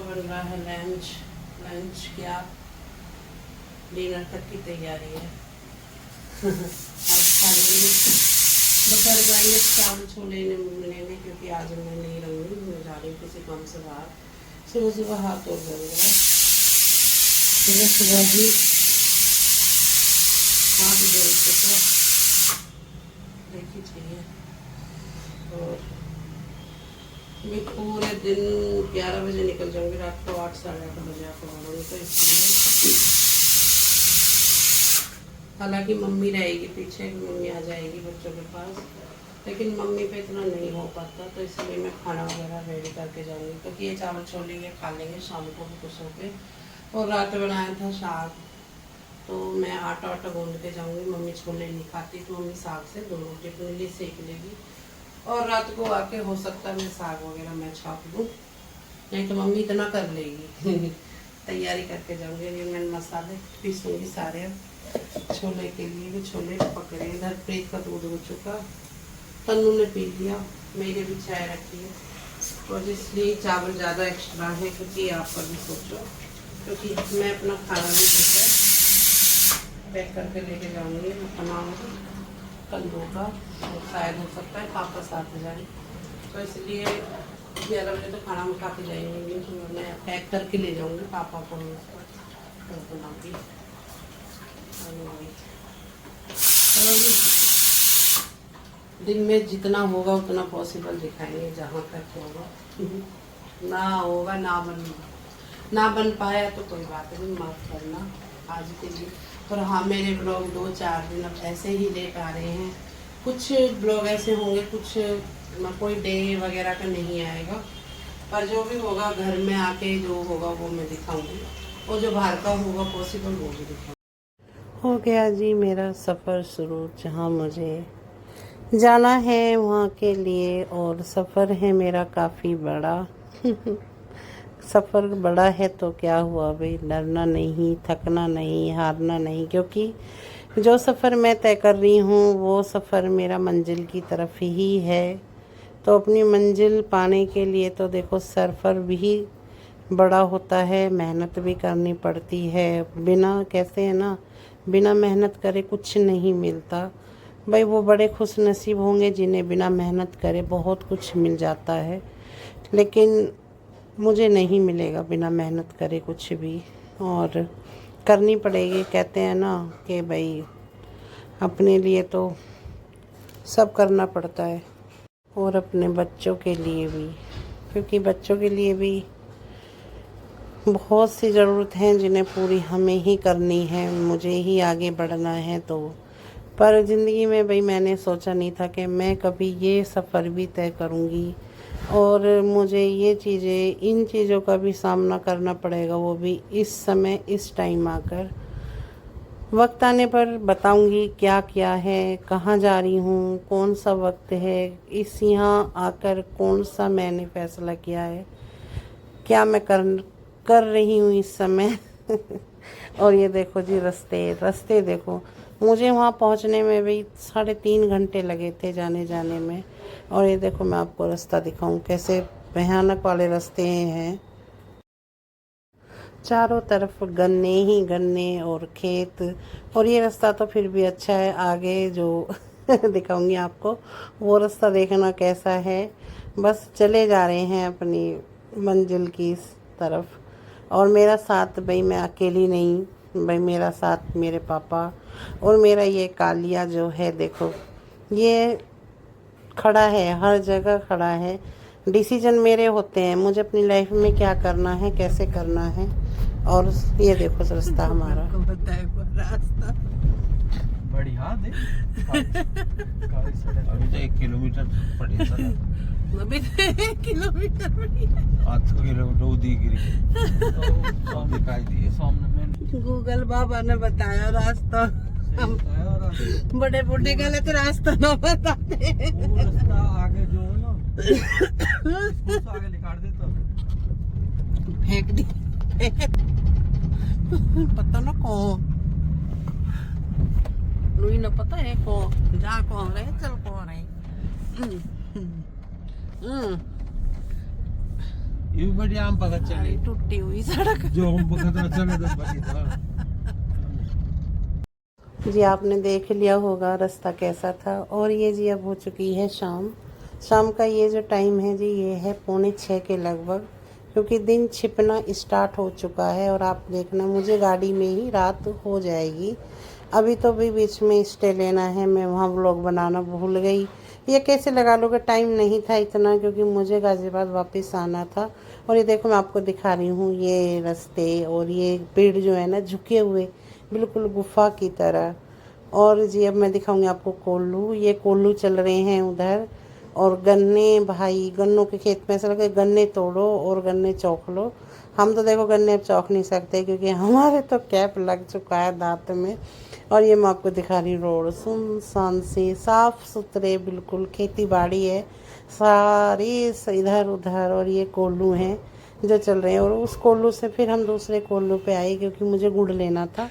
बन रहा है लंच। लंच क्या, डिनर तक की तैयारी है। आज खाएंगे, दोपहर जाएंगे चावल छोले लेने, क्योंकि आज मैं नहीं रहूँगी, मैं जा रही हूँ किसी काम से बाहर। सुबह सुबह हाथ और जल गया, सुबह सुबह ही हाथ जल चुका, देखी चाहिए। और मैं पूरे दिन 11 बजे निकल जाऊंगी, रात को 8 साढ़े 8 बजे आपको बढ़ूँगी, तो इसलिए हालांकि मम्मी रहेगी पीछे, मम्मी आ जाएगी बच्चों के पास, लेकिन मम्मी पे इतना नहीं हो पाता, तो इसलिए मैं खाना वगैरह रेडी करके जाऊंगी, क्योंकि ये चावल छोले ये खा लेंगे शाम को भी खुश होके। और रात बनाया था साग, तो मैं आटा वाटा गूंद के जाऊंगी। मम्मी छोले नहीं खाती, तो मम्मी साग से 2 रोटी अपने लिए सेक लेगी, और रात को आके हो सकता है मैं साग वगैरह मैं छाप लूँ, नहीं तो मम्मी इतना कर लेगी। तैयारी करके जाऊंगी। ये मैं मसाले पीसूँगी सारे छोले के लिए भी। छोले पकड़े, इधर प्रीत का दूध हो चुका, तन्नू ने पी लिया, मेरे भी चाय रखी है। और इसलिए चावल ज़्यादा एक्स्ट्रा है, क्योंकि आप पर भी सोचो, क्योंकि मैं अपना खाना भी सोचा पैक करके लेके जाऊँगी। मैं बनाऊँगी कद्दू का, और शायद हो सकता है पापा साथ जाए, तो इसलिए 11 बजे तो खाना में खा के जाएंगे, तो मैं पैक करके ले जाऊँगी पापा को, बनाऊँगी। चलो जी, दिन में जितना होगा उतना पॉसिबल दिखाएंगे, जहाँ तक होगा। ना होगा ना बन पाया तो कोई बात नहीं, माफ़ करना आज के लिए। और हाँ, मेरे ब्लॉग 2-4 दिन अब ऐसे ही लेट आ रहे हैं। कुछ ब्लॉग ऐसे होंगे, कुछ कोई डे वगैरह का नहीं आएगा, पर जो भी होगा घर में आके जो होगा वो मैं दिखाऊंगी, और जो बाहर का होगा पॉसिबल वो भी दिखाऊंगी। हो गया जी मेरा सफ़र शुरू, जहाँ मुझे जाना है वहाँ के लिए। और सफ़र है मेरा काफ़ी बड़ा। सफ़र बड़ा है तो क्या हुआ भाई, डरना नहीं, थकना नहीं, हारना नहीं, क्योंकि जो सफ़र मैं तय कर रही हूँ वो सफ़र मेरा मंजिल की तरफ ही है। तो अपनी मंजिल पाने के लिए तो देखो सफ़र भी बड़ा होता है, मेहनत भी करनी पड़ती है। बिना कैसे है ना, बिना मेहनत करे कुछ नहीं मिलता भाई। वो बड़े खुश नसीब होंगे जिन्हें बिना मेहनत करे बहुत कुछ मिल जाता है, लेकिन मुझे नहीं मिलेगा बिना मेहनत करे कुछ भी, और करनी पड़ेगी। कहते हैं ना कि भाई अपने लिए तो सब करना पड़ता है, और अपने बच्चों के लिए भी, क्योंकि बच्चों के लिए भी बहुत सी ज़रूरत हैं जिन्हें पूरी हमें ही करनी है, मुझे ही आगे बढ़ना है। तो पर ज़िंदगी में भाई मैंने सोचा नहीं था कि मैं कभी ये सफ़र भी तय करूँगी, और मुझे ये चीज़ें, इन चीज़ों का भी सामना करना पड़ेगा, वो भी इस समय, इस टाइम आकर। वक्त आने पर बताऊंगी क्या क्या है, कहाँ जा रही हूँ, कौन सा वक्त है, इस यहाँ आकर कौन सा मैंने फ़ैसला किया है, क्या मैं कर रही हूँ इस समय। और ये देखो जी, रास्ते देखो, मुझे वहाँ पहुँचने में भी 3.5 घंटे लगे थे जाने में। और ये देखो मैं आपको रास्ता दिखाऊं, कैसे भयानक वाले रास्ते हैं, चारों तरफ गन्ने ही गन्ने और खेत। और ये रास्ता तो फिर भी अच्छा है, आगे जो दिखाऊंगी आपको वो रास्ता देखना कैसा है। बस चले जा रहे हैं अपनी मंजिल की तरफ। और मेरा साथ भाई, मैं अकेली नहीं भाई, मेरा साथ मेरे पापा और मेरा ये कालिया जो है, देखो ये खड़ा है, हर जगह खड़ा है। डिसीजन मेरे होते हैं, मुझे अपनी लाइफ में क्या करना है, कैसे करना है। और ये देखो रास्ता हमारा, रास्ता बढ़िया दे। अभी तो 1 किलोमीटर पड़ी सर, अभी 1 किलोमीटर पड़ी, 8 किलोमीटर उदी गिरी सब दिखाई दिए सामने में। गूगल बाबा ने बताया रास्ता, हम बड़े बूढ़े गलत रास्ता ना बताते। वो रास्ता आगे जो है ना, उसको आगे निकाल दे तो फेंक दी। पता ना कौन, लुई ना पता है कौन जा कौन रहे, चल कौन है। ये भी बढ़िया हम पता चले टूटी हुई सड़क। जो हम पता चले तो बड़ी था। जी आपने देख लिया होगा रास्ता कैसा था। और ये जी अब हो चुकी है शाम। शाम का ये जो टाइम है जी ये है 5:45 के लगभग, क्योंकि दिन छिपना स्टार्ट हो चुका है। और आप देखना मुझे गाड़ी में ही रात हो जाएगी। अभी तो भी बीच में स्टे लेना है, मैं वहाँ व्लॉग बनाना भूल गई। ये कैसे लगा लोगे, टाइम नहीं था इतना, क्योंकि मुझे गाज़ियाबाद वापस आना था। और ये देखो मैं आपको दिखा रही हूँ ये रास्ते और ये पेड़ जो है ना झुके हुए बिल्कुल गुफा की तरह। और जी अब मैं दिखाऊंगी आपको कोल्लू। ये कोल्लू चल रहे हैं उधर। और गन्ने, भाई गन्नों के खेत में ऐसा लगे गन्ने तोड़ो और गन्ने चौंक लो। हम तो देखो गन्ने अब चौंक नहीं सकते, क्योंकि हमारे तो कैप लग चुका है दांत में। और ये मैं आपको दिखा रही रोड सुनसान से साफ सुथरे बिल्कुल, खेती बाड़ी है सारी इधर उधर। और ये कोल्लू हैं जो चल रहे हैं। और उस कोल्लू से फिर हम दूसरे कोल्लू पे आए, क्योंकि मुझे गुड़ लेना था।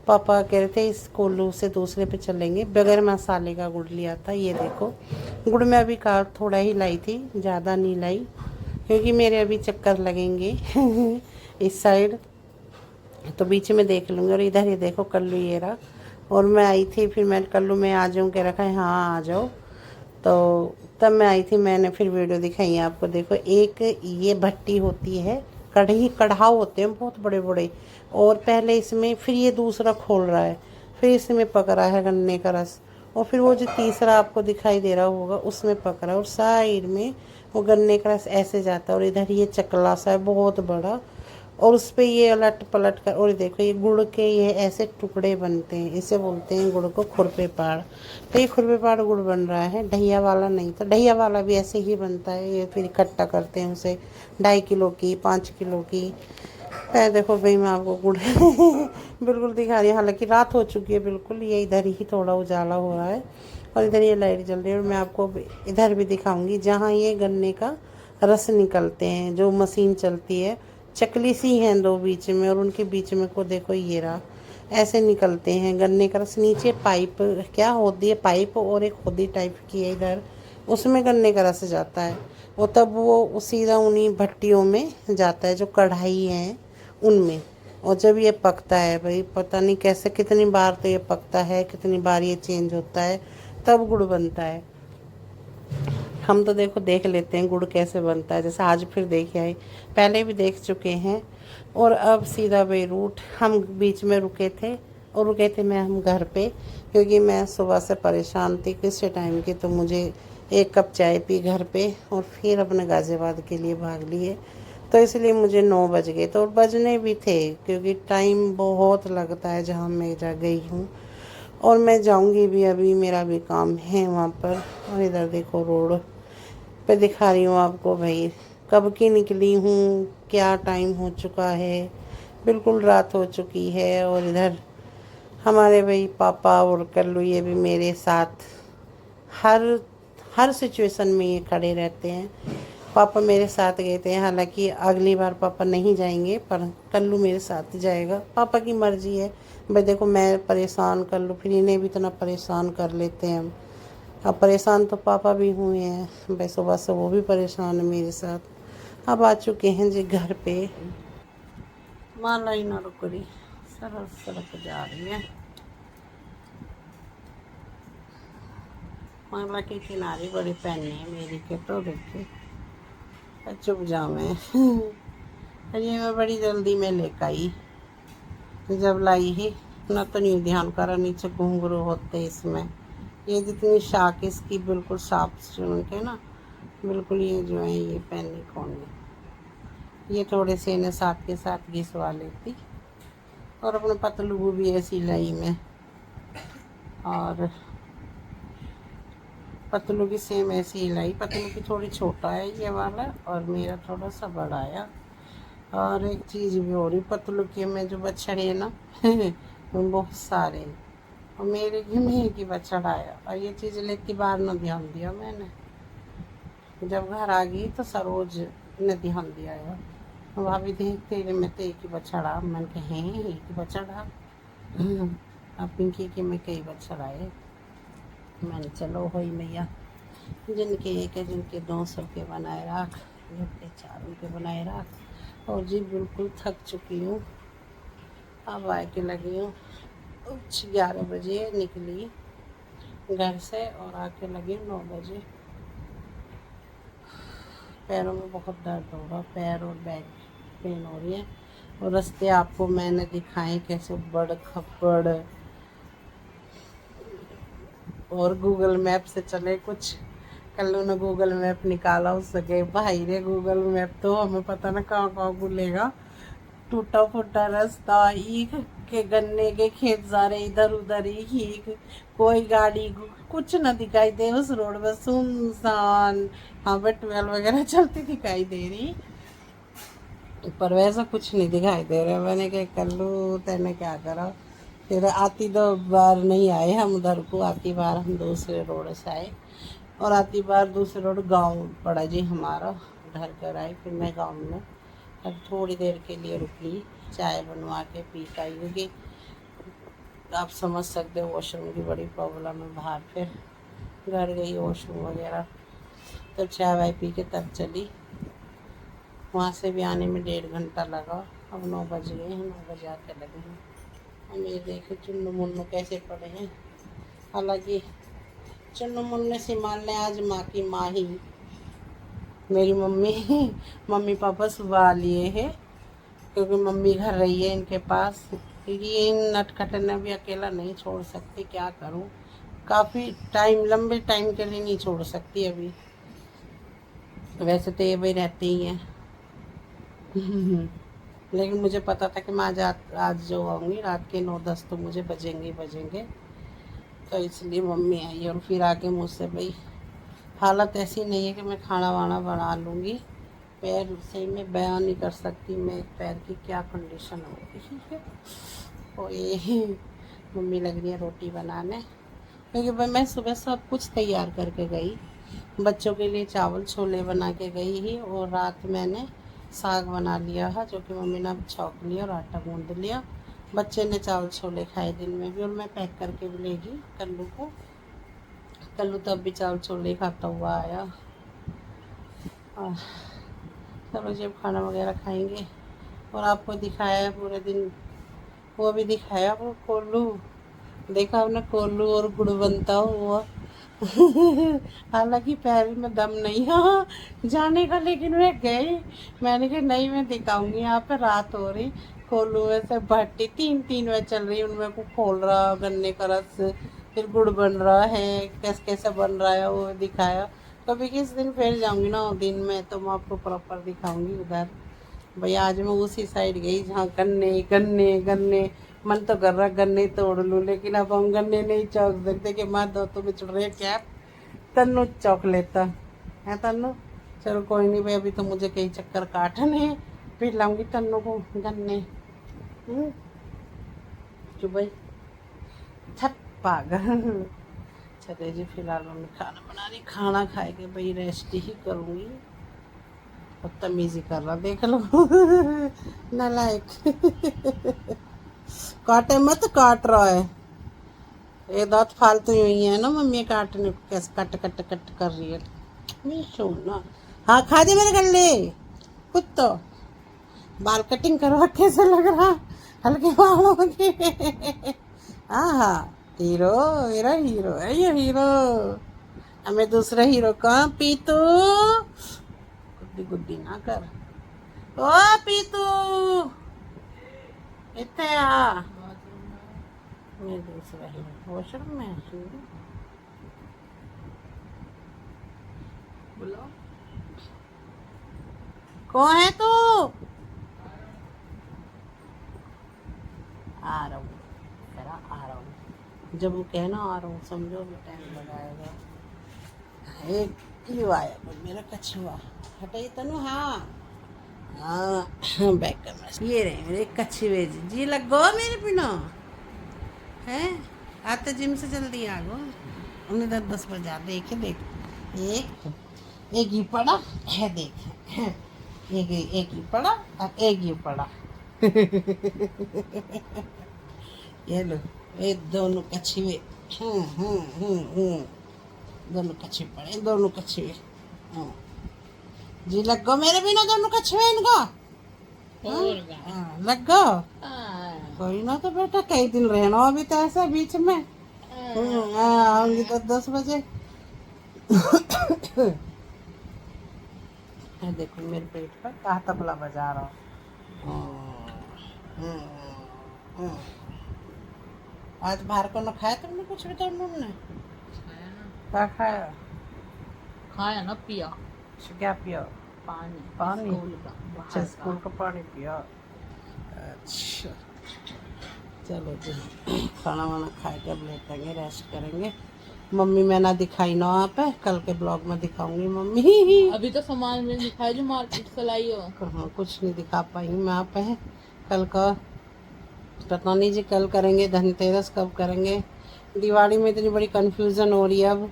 पापा कह रहे थे इस कोल्लू से दूसरे पे चलेंगे। बगैर मसाले का गुड़ लिया था। ये देखो गुड़ में अभी का थोड़ा ही लाई थी, ज़्यादा नहीं लाई, क्योंकि मेरे अभी चक्कर लगेंगे इस साइड, तो बीच में देख लूँगी। और इधर ये देखो कल्लू ये रहा। और मैं आई थी, फिर मैं कल्लू में आ जाऊँ कह रखा है, हाँ आ जाओ। तो तब मैं आई थी, मैंने फिर वीडियो दिखाई है आपको। देखो एक ये भट्टी होती है, कढ़ाव होते हैं बहुत बड़े बड़े। और पहले इसमें, फिर ये दूसरा खोल रहा है, फिर इसमें पक रहा है गन्ने का रस। और फिर वो जो तीसरा आपको दिखाई दे रहा होगा उसमें पक रहा है। और साइड में वो गन्ने का रस ऐसे जाता है। और इधर ये चकला सा है बहुत बड़ा, और उस पर ये अलट पलट कर। और देखो ये गुड़ के ये ऐसे टुकड़े बनते हैं, इसे बोलते हैं गुड़ को खुरपे पाड़। तो ये खुरपे पाड़ गुड़ बन रहा है, ढैया वाला नहीं। तो ढैया वाला भी ऐसे ही बनता है। ये फिर इकट्ठा करते हैं उसे 2.5 किलो की, 5 किलो की। देखो भाई मैं आपको गुड़ बिल्कुल दिखा रही हूँ, हालांकि रात हो चुकी है बिल्कुल। ये इधर ही थोड़ा उजाला हो रहा है और इधर ये लाइट जल रही है। और मैं आपको इधर भी दिखाऊंगी जहाँ ये गन्ने का रस निकलते हैं, जो मशीन चलती है। चकली सी हैं दो बीच में, और उनके बीच में को देखो ये रहा, ऐसे निकलते हैं गन्ने का रस। नीचे पाइप क्या होती है, पाइप और एक होदी टाइप की है इधर, उसमें गन्ने का रस जाता है। और तब वो सीधा उन्हीं भट्टियों में जाता है जो कढ़ाई हैं उनमें। और जब ये पकता है भाई, पता नहीं कैसे कितनी बार तो ये पकता है, कितनी बार ये चेंज होता है, तब गुड़ बनता है। हम तो देखो देख लेते हैं गुड़ कैसे बनता है, जैसे आज फिर देख आए, पहले भी देख चुके हैं। और अब सीधा बेरूट हम बीच में रुके थे, और रुके थे हम घर पे, क्योंकि मैं सुबह से परेशान थी किसी टाइम की। तो मुझे 1 कप चाय पी घर पे, और फिर अपने गाज़ियाबाद के लिए भाग लिए। तो इसलिए मुझे 9 बज गए। तो बजने भी थे, क्योंकि टाइम बहुत लगता है जहाँ मैं जा गई हूँ। और मैं जाऊँगी भी, अभी मेरा भी काम है वहाँ पर। और इधर देखो रोड पे दिखा रही हूँ आपको भाई, कब की निकली हूँ, क्या टाइम हो चुका है, बिल्कुल रात हो चुकी है। और इधर हमारे भाई पापा और कल्लू ये भी मेरे साथ हर हर सिचुएशन में ये खड़े रहते हैं। पापा मेरे साथ गए थे, हालांकि अगली बार पापा नहीं जाएंगे, पर कल्लू मेरे साथ जाएगा। पापा की मर्जी है भाई। देखो मैं परेशान कर लूँ, फिर इन्हें भी इतना परेशान कर लेते हैं हम। अब परेशान तो पापा भी हुए हैं भाई, सुबह से वो भी परेशान है मेरे साथ। अब आ चुके हैं जी घर पे। माला ही ना रुक रही, सड़क सड़क जा रही है। माला के किनारे बड़ी पहने है मेरी के, तो देखिए चुप जाओ मैं ये मैं बड़ी जल्दी में लेकर आई। जब लाई ही ना तो नहीं ध्यान करा, नीचे घुंघरू होते इसमें। ये जितनी शाख इसकी बिल्कुल साफ चुन के ना, बिल्कुल ये जो है ये पहनने कौन है। ये थोड़े से इन्हें साथ के साथ घिसवा लेती। और अपने पतलू भी ऐसी लाई में, और पतलू की सेम ऐसी ही लाई। पतलू की थोड़ी छोटा है ये वाला, और मेरा थोड़ा सा बड़ा है। और एक चीज़ भी हो रही, पतलू के में जो बछड़े हैं ना बहुत सारे, और मेरे की में की बछड़ा आया। और ये चीज़ लेती बाहर न ध्यान दिया मैंने। जब घर आ गई तो सरोज ने ध्यान दिया है, भाभी देख तेरे में तो एक ही बछड़ा। मैंने कहा हैं एक ही बछड़ा, अब पिंकी के में कई बछड़ा है। मैंने चलो होई मैया, जिनके एक है जिनके 200 के बनाए राख। घंटे 4 उनके बनाए रख। और जी बिल्कुल थक चुकी हूँ। अब आके लगी हूँ 11 बजे निकली घर से और आके लगी 9 बजे। पैरों में बहुत दर्द हो रहा, पैर और बैक पेन हो रही है। और रास्ते आपको मैंने दिखाए कैसे बड़ खप्पड़, और गूगल मैप से चले कुछ। कल उन्होंने गूगल मैप निकाला, उसके भाई रे गूगल मैप तो हमें पता ना कहाँ कहाँ भूलेगा। टूटा फूटा रास्ता, ईख के गन्ने के खेत सारे इधर उधर ही, कोई गाड़ी कुछ ना दिखाई दे उस रोड पर, सुनसान। हाँ पे 12 वगैरह चलती दिखाई दे रही, पर वैसा कुछ नहीं दिखाई दे रहा। मैंने कहा कल्लू तेने क्या करा। फिर आती दो बार नहीं आए हम उधर को, आती बार हम दूसरे रोड से आए, और आती बार दूसरे रोड गांव पड़ा जी हमारा, घर कर आए। फिर मैं गांव में अब थोड़ी देर के लिए रुकी, चाय बनवा के पी पाई, क्योंकि आप समझ सकते हो वॉशरूम की बड़ी प्रॉब्लम है बाहर। फिर घर गई वॉशरूम वगैरह, तब चाय वाय पी के तब चली। वहाँ से भी आने में 1.5 घंटा लगा। अब 9 बज गए हैं, 9 बजे आके लगे हैं। हम ये देखे चुन्नू मुन्नू कैसे पड़े हैं। हालांकि चुन्नू मुन्नू से मान लें आज माँ की माँ ही, मेरी मम्मी पापा सुबह लिए हैं, क्योंकि मम्मी घर रही है इनके पास, क्योंकि ये इन नटखट ने भी अकेला नहीं छोड़ सकती। क्या करूं, काफ़ी टाइम, लंबे टाइम के लिए नहीं छोड़ सकती अभी। वैसे तो ये भाई रहते ही हैं लेकिन मुझे पता था कि मैं आज जो आऊँगी रात के 9-10 तो मुझे बजेंगे, तो इसलिए मम्मी आई। और फिर आके मुझसे भाई हालत ऐसी नहीं है कि मैं खाना वाना बना लूँगी, पैर सही में बयान नहीं कर सकती मैं पैर की क्या कंडीशन हो रही है। और ये मम्मी लग रही है रोटी बनाने, क्योंकि भाई मैं सुबह सब कुछ तैयार करके गई। बच्चों के लिए चावल छोले बना के गई ही, और रात मैंने साग बना लिया है, जो कि मम्मी ने अब छौंक लिया और आटा गूँध लिया। बच्चे ने चावल छोले खाए दिन में भी, और मैं पैक करके भी लेगी कल्लू को। कल्लू तब भी चावल छोले खाता हुआ आया। चलो जब खाना वगैरह खाएंगे। और आपको दिखाया है पूरे दिन, वो भी दिखाया वो कोल्लू, देखा आपने कोल्लू और गुड़ बनता हुआ हालांकि पैर में दम नहीं है जाने का, लेकिन वे गए। मैंने कहा नहीं मैं दिखाऊंगी, यहाँ पे रात हो रही, कोल्लू में से भट्टी 3 में चल रही, उनमें को खोल रहा गन्ने का रस, फिर गुड़ बन रहा है, कैसे कैसे बन रहा है वो दिखाया। कभी किस दिन फिर जाऊंगी ना दिन में, तो मैं आपको प्रॉपर दिखाऊंगी उधर। भैया आज मैं उसी साइड गई जहाँ गन्ने गन्ने गन्ने, मन तो कर रहा गन्ने तोड़ लूँ, लेकिन अब हम गन्ने नहीं चौक सकते कि माँ दो तो बिछड़ रहे कैप, तन्नू चौक लेता है तन्नू। चलो कोई नहीं भाई, अभी तो मुझे कई चक्कर काटने हैं, फिर लाऊंगी तन्नू को गन्ने। जो भाई थक पागल। चले जी फिलहाल मम्मी खाना बना रही, खाना खाए के भाई रेस्ट ही करूँगी। बदतमीजी कर रहा देख लो नालायक काटे मत, काट रहा है ये दांत फालतू ही है ना, मम्मी काटने को कैसे कट कट कट कर रही है। मैं सोना हाँ खा दे मेरे गले खुद तो। बाल कटिंग करवा कैसे लग रहा, हल्के बालों के हाँ हाँ हीरो, मेरा हीरो है ये हीरो। हमें दूसरा हीरो कहाँ पीतू, गुड्डी गुड्डी ना कर। ओ पीतू इतने आ, मैं दूसरा हीरो वॉशरूम में बोलो कौन है तू। आ रहा हूँ आ रहा हूँ, जब वो कहना आ रहा हूँ समझो भी टाइम लगाएगा। एक क्यों आया कोई मेरा कछुआ, हटाई तनु हाँ हाँ बैक कर। ये रहे मेरे कछुए जी लगो मेरे पिनो है, आते जिम से जल्दी आ गो, उन्हें 10 बजा देखे देख एक ही पड़ा है, देख एक ही पड़ा और एक ही पड़ा ये लो ये दोनों कछुए दोनों कछुए पड़े, दोनों कछुए जी लग गो मेरे बिना दोनों का छवेन गो लग गो कोई ना तो बेटा कई दिन रहना अभी तो ऐसा बीच में आऊंगी तो 10 बजे देखो मेरे पेट पर कहा तबला बजा रहा हूँ। आज बाहर को न खाया तुमने कुछ भी तो ने क्या खाया खाया ना पिया क्या पिया पानी पानी स्कूल का अच्छा स्कूल का पानी पिया अच्छा चलो जी खाना वाना खा के अब लेटेंगे रेस्ट करेंगे मम्मी मैं ना दिखाई ना वहाँ पे कल के ब्लॉग में दिखाऊंगी मम्मी अभी तो सामान में दिखाई जो मार्केट से लाई हो हाँ कुछ नहीं दिखा पाई मैं यहाँ पे कल का पता नहीं जी कल करेंगे धनतेरस कब करेंगे दिवाली में इतनी बड़ी कंफ्यूजन हो रही है अब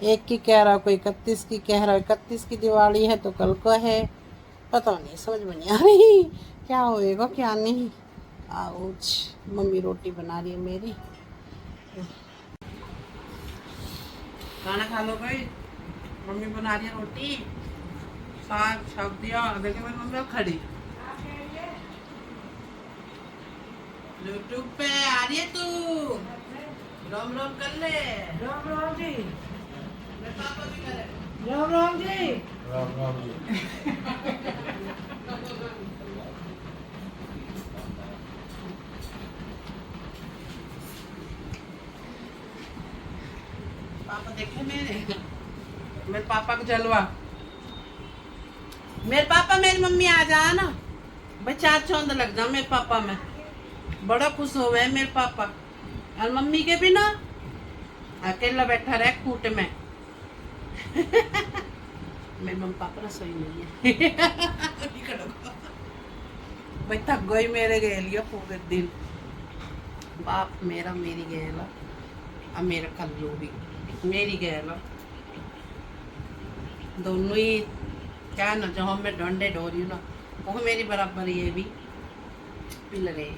एक की कह रहा कोई 31 की कह रहा 31 की दिवाली है तो कल को है पता नहीं समझ में नहीं आ रही क्या होएगा क्या नहीं आउच मम्मी रोटी बना रही है मेरी खाना खा लो भाई मम्मी बना रही है रोटी साग छक दिया देखिए मेरी मम्मी खड़ी यूट्यूब पे आ रही है तू राम राम कर ले राम राम जी मेरे पापा भी करे राम राम जी राम राम जी पापा देखे मेरे पापा को जलवा मेरे पापा मेरी मम्मी आ जा ना भाई 4 चौंद लग जा मेरे पापा में बड़ा खुश हो गए मेरे पापा और मम्मी के भी ना अकेला बैठा रहे कूट में मेरे मम्मी पापा ना सही नहीं है भाई थक गई मेरे गए लियो पूरे दिन बाप मेरा मेरी गैला अब मेरा कल्लू भी मेरी गैला दोनों ही क्या ना जो मैं डंडे डो रही हूँ ना वो मेरी बराबर ये भी पिल रहे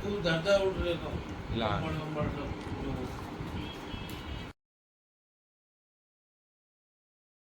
तू धंधा उठ रहे ला